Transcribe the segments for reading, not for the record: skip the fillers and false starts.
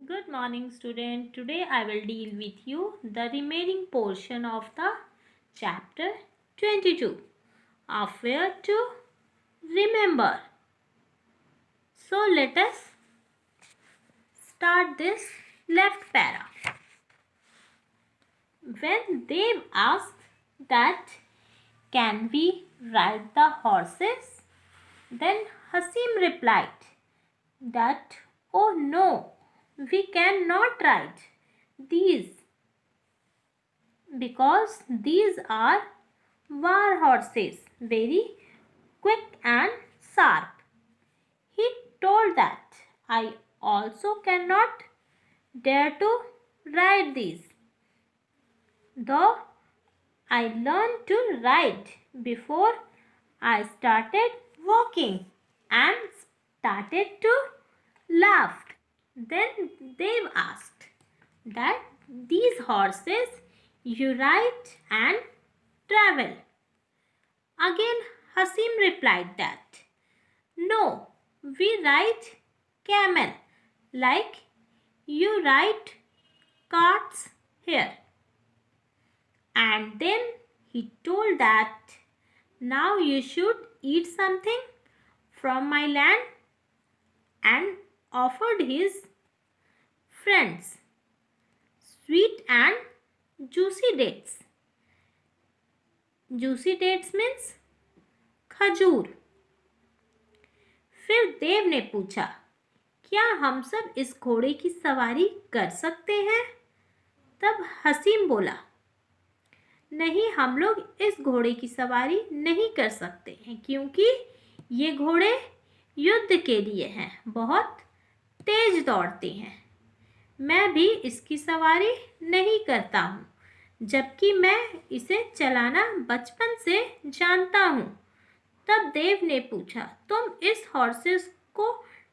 Good morning, student. Today I will deal with you the remaining portion of the chapter 22 of where to remember. So let us start this left para. When Dev asked that can we ride the horses, then Hasim replied that oh no, we cannot ride these because these are war horses, very quick and sharp. He told that I also cannot dare to ride these, though I learned to ride before I started walking and started to laugh. Then Dev asked that these horses you ride and travel. Again Hasim replied that no, we ride camel like you ride carts here. And then he told that now you should eat something from my land and offered his friends sweet and juicy dates. Juicy dates means खजूर. फिर देव ने पूछा क्या हम सब इस घोड़े की सवारी कर सकते हैं? तब हसीम बोला नहीं, हम लोग इस घोड़े की सवारी नहीं कर सकते हैं क्योंकि ये घोड़े युद्ध के लिए हैं, बहुत तेज दौड़ते हैं. मैं भी इसकी सवारी नहीं करता हूँ, जबकि मैं इसे चलाना बचपन से जानता हूँ. तब देव ने पूछा तुम इस हॉर्सेस को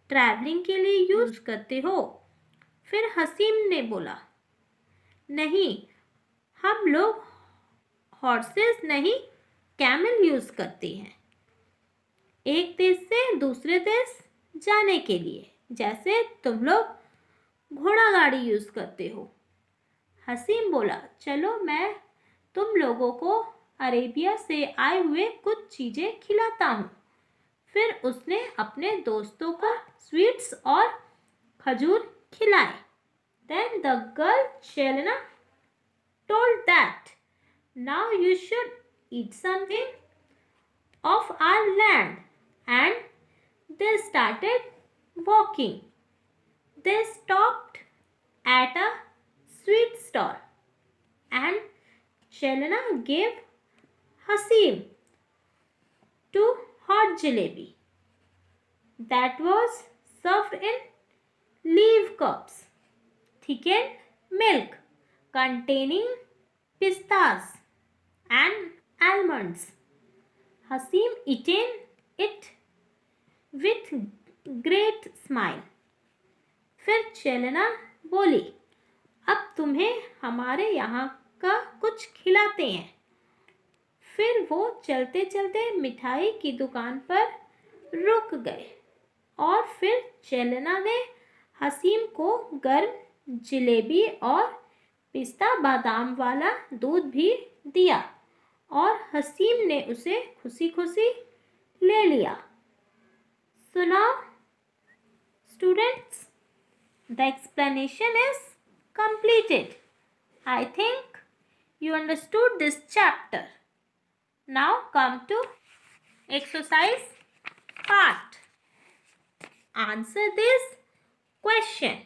ट्रैवलिंग के लिए यूज करते हो? फिर हसीम ने बोला नहीं, हम लोग हॉर्सेस नहीं कैमल यूज करते हैं एक देश से दूसरे देश जाने के लिए, जैसे तुम लोग घोड़ा गाड़ी यूज करते हो. हसीम बोला चलो मैं तुम लोगों को अरेबिया से आए हुए कुछ चीज़ें खिलाता हूँ. फिर उसने अपने दोस्तों को स्वीट्स और खजूर खिलाए. Then the girl Shelna told that now you should eat something of our land, and they started walking. They stopped at a sweet stall and Shelna gave Hasim two hot jalebi that was served in leaf cups, thickened milk containing pistas and almonds. Hasim eaten it with great smile. फिर चेलना बोली अब तुम्हें हमारे यहाँ का कुछ खिलाते हैं. फिर वो चलते चलते मिठाई की दुकान पर रुक गए और फिर चेलना ने हसीम को गर्म जलेबी और पिस्ता बादाम वाला दूध भी दिया और हसीम ने उसे खुशी खुशी ले लिया. So now students, the explanation is completed. I think you understood this chapter. Now come to exercise part. Answer this question.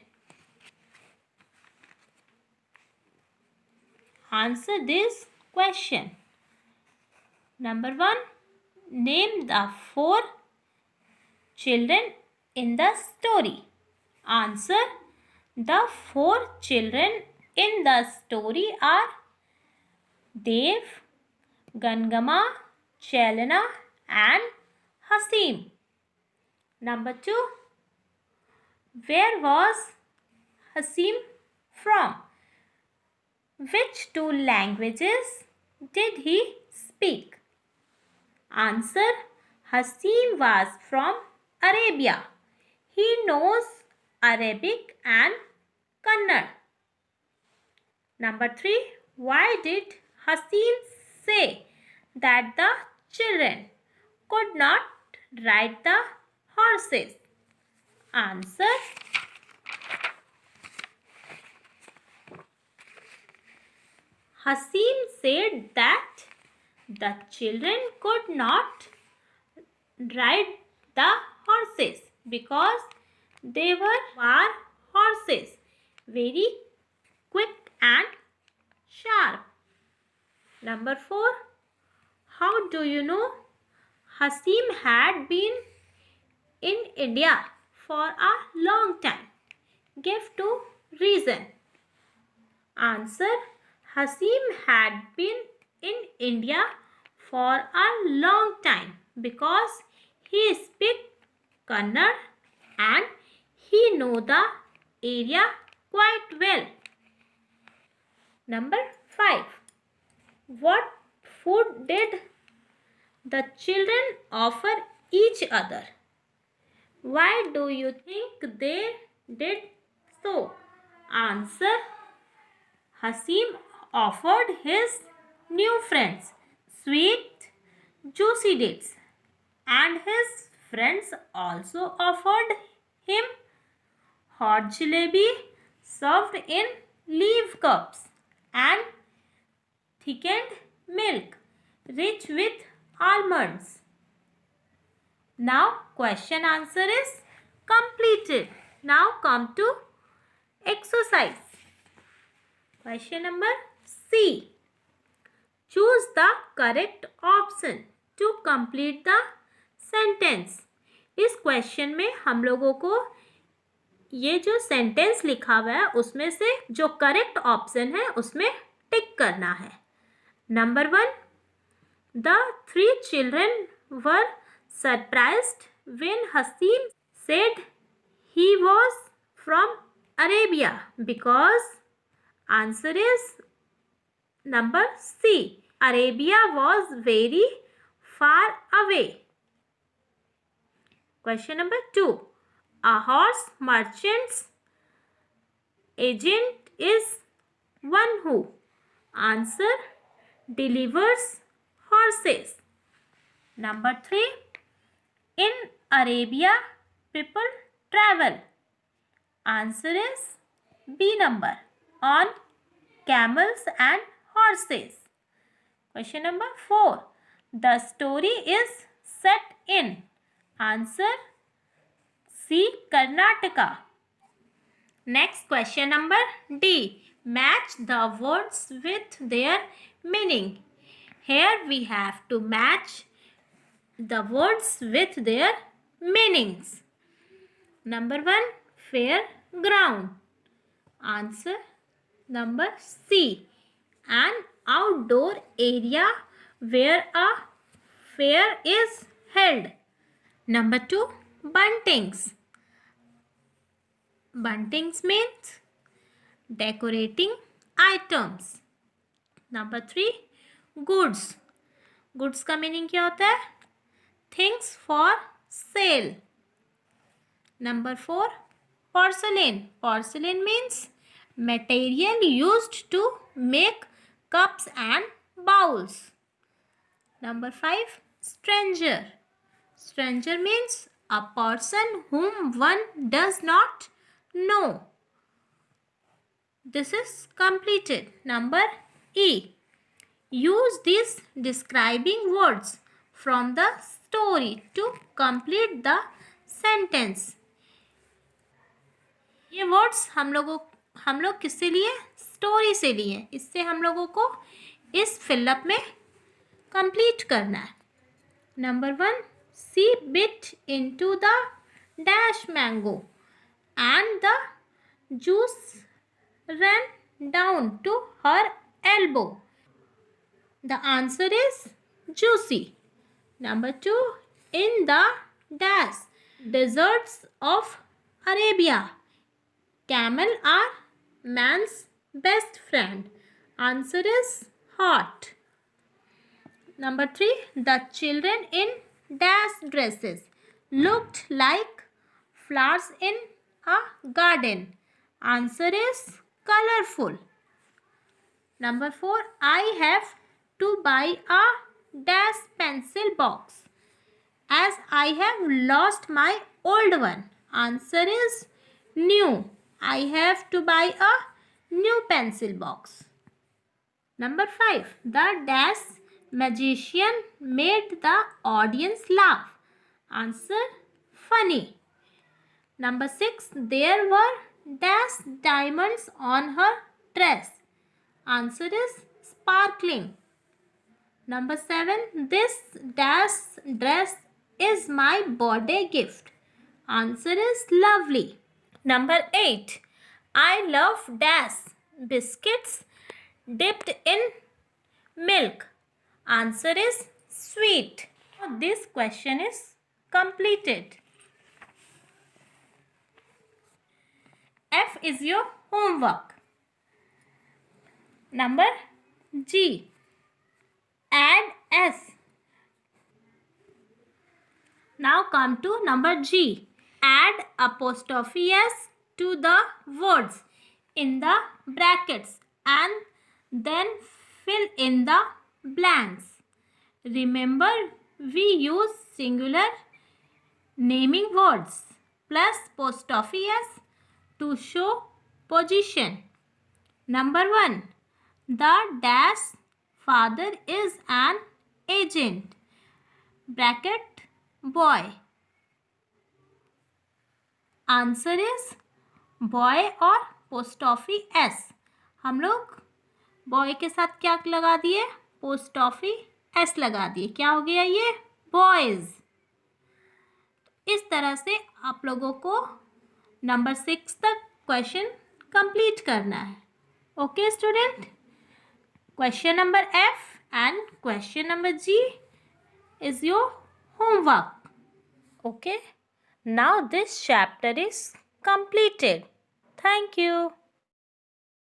Answer this question. Number 1. Name the 4 children in the story. Answer. The 4 children in the story are Dev, Gangama, Chelna and Hasim. Number 2. Where was Hasim from? Which 2 languages did he speak? Answer. Hasim was from Arabia. He knows Arabic and Kannada. Number 3. Why did Hasim say that the children could not ride the horses? Answer. Hasim said that the children could not ride the horses because they were war horses, very quick and sharp. Number 4. How do you know Hasim had been in India for a long time? Give 2 reasons. Answer. Hasim had been in India for a long time because he speaks Kannada and he knows the area quite well. Number 5. What food did the children offer each other? Why do you think they did so? Answer. Hasim offered his new friends sweet, juicy dates, and his friends also offered him hot jalebi served in leaf cups and thickened milk rich with almonds. Now question answer is completed. Now come to exercise. Question number C. Choose the correct option to complete the sentence. इस question में हम लोगों को ये जो sentence लिखा हुआ है उसमें से जो करेक्ट ऑप्शन है उसमें टिक करना है. Number 1. The 3 children were surprised when Hasim said he was from Arabia because answer is number C. Arabia was very far away. Question number 2. A horse merchant's agent is one who answer delivers horses. Number 3. In Arabia people travel. Answer is B number on camels and horses. Question number 4. The story is set in. Answer C. Karnataka. Next question number D. Match the words with their meaning. Here we have to match the words with their meanings. Number 1. Fair ground. Answer number C. An outdoor area where a fair is held. Number 2. Buntings. Buntings means decorating items. Number 3. Goods. Goods का meaning क्या होता है? Things for sale. Number 4. Porcelain. Porcelain means material used to make cups and bowls. Number 5. Stranger. Stranger means a person whom one does not know. This is completed. Number E. Use these describing words from the story to complete the sentence. ये words हम लोग किससे लिए? Story से लिए. इससे हम लोगों को इस फिलअप में कंप्लीट करना है. Number 1. She bit into the dash mango and the juice ran down to her elbow. The answer is juicy. Number 2. In the dash deserts of Arabia, camel are man's best friend. Answer is hot. Number 3. The children in dash dresses looked like flowers in a garden. Answer is colorful. Number 4. I have to buy a dash pencil box as I have lost my old one. Answer is new. I have to buy a new pencil box. Number 5. The dash magician made the audience laugh. Answer funny. Number 6. There were dash diamonds on her dress. Answer is sparkling. Number 7. This dash dress is my birthday gift. Answer is lovely. Number 8. I love dash biscuits dipped in milk. Answer is sweet. This question is completed. F is your homework. Number G. Add S. Now come to number G. Add apostrophe S to the words in the brackets and then fill in the blanks. Remember, we use singular naming words plus apostrophe S to show position. Number 1. The dash father is an agent. Bracket boy. Answer is boy और apostrophe S. हम लोग boy के साथ क्या लगा दिए? apostrophe S लगा दिए. क्या हो गया ये? बॉयज. इस तरह से आप लोगों को नंबर 6 तक क्वेश्चन कंप्लीट करना है. Okay student, question number F and question number G is your homework. Okay, now this chapter is completed. Thank you.